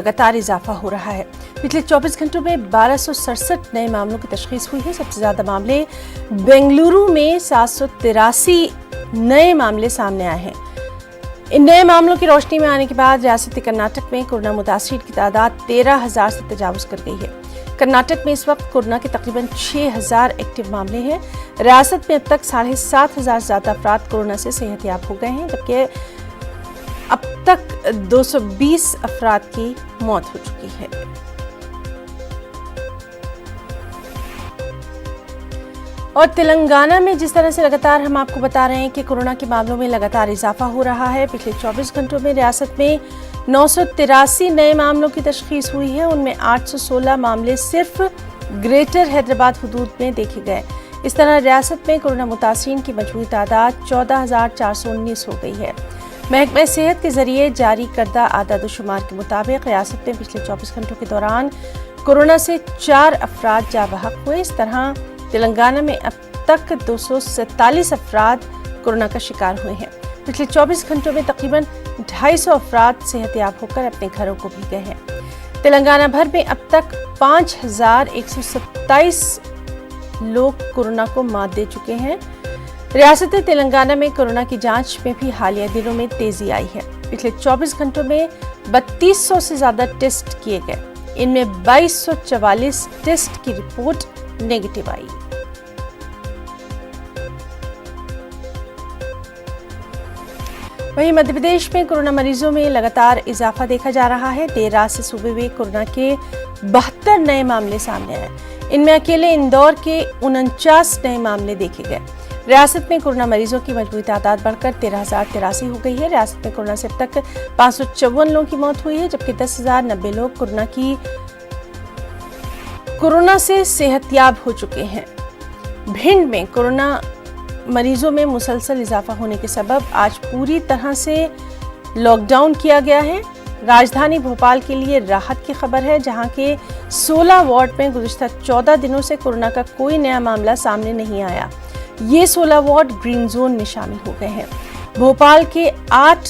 लगातार इजाफा हो रहा है। पिछले 24 घंटों में 1267 नए मामलों की तशखीस हुई है। सबसे ज्यादा मामले बेंगलुरु में 783 नए मामले सामने आए हैं। इन नए मामलों की रोशनी में आने के बाद रियासती कर्नाटक में कोरोना मुतासिरीन की तादाद 13,000 से तजावुज कर गई है। कर्नाटक में इस वक्त कोरोना के तकरीबन 6,000 एक्टिव मामले हैं। रियासत में अब तक 7,500 से ज्यादा अफराद कोरोना से सेहतयाब हो गए हैं, जबकि अब तक 220 अफराद की मौत हो चुकी है। और तेलंगाना में जिस तरह से लगातार हम आपको बता रहे हैं कि कोरोना के मामलों में लगातार इजाफा हो रहा है। पिछले 24 घंटों में रियासत में 983 नए मामलों की तशखीस हुई है। उनमें 816 मामले सिर्फ ग्रेटर हैदराबाद हुदूद में देखे गए। इस तरह रियासत में कोरोना मुतासिरीन की मजमूई तादाद 14,419 हो गई है। महकमा सेहत के जरिए जारी करदा आदाद-ओ-शुमार के मुताबिक रियासत में पिछले 24 घंटों के दौरान कोरोना से 4 अफराद जाँ बहक हुए। इस तरह तेलंगाना में अब तक 247 अफराद कोरोना का शिकार हुए हैं। पिछले 24 घंटों में तकरीबन 250 अफराद सेहतयाब होकर अपने घरों को भी गए हैं। तेलंगाना भर में अब तक 5,127 लोग कोरोना को मात दे चुके हैं। रियासत तेलंगाना में कोरोना की जांच में भी हालिया दिनों में तेजी आई है। पिछले 24 घंटों में 3200 से ज्यादा टेस्ट किए गए। इनमें 2244 टेस्ट की रिपोर्ट नेगेटिव आई। वहीं मध्य प्रदेश में कोरोना मरीजों में लगातार इजाफा देखा जा रहा है। देर रात से सूबे में कोरोना के 72 नए मामले सामने आए। इनमें अकेले इंदौर के 49 नए मामले देखे गए। रियासत में कोरोना मरीजों की मजमूई तादाद बढ़कर 13,083 हो गई है। रियासत में कोरोना से अब तक 554 लोगों की मौत हुई है, जबकि 10,090 लोग कोरोना से सेहतयाब हो चुके हैं। भिंड में कोरोना मरीजों में मुसलसल इजाफा होने के सबब आज पूरी तरह से लॉकडाउन किया गया है। राजधानी भोपाल के लिए राहत की खबर है, जहां के 16 वार्ड में गुज़िश्ता 14 दिनों से कोरोना का कोई नया मामला सामने नहीं आया। ये 16 वार्ड ग्रीन जोन में शामिल हो गए हैं। भोपाल के 8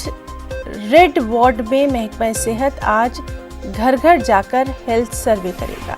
रेड वार्ड में महकमा सेहत आज घर घर जाकर हेल्थ सर्वे करेगा।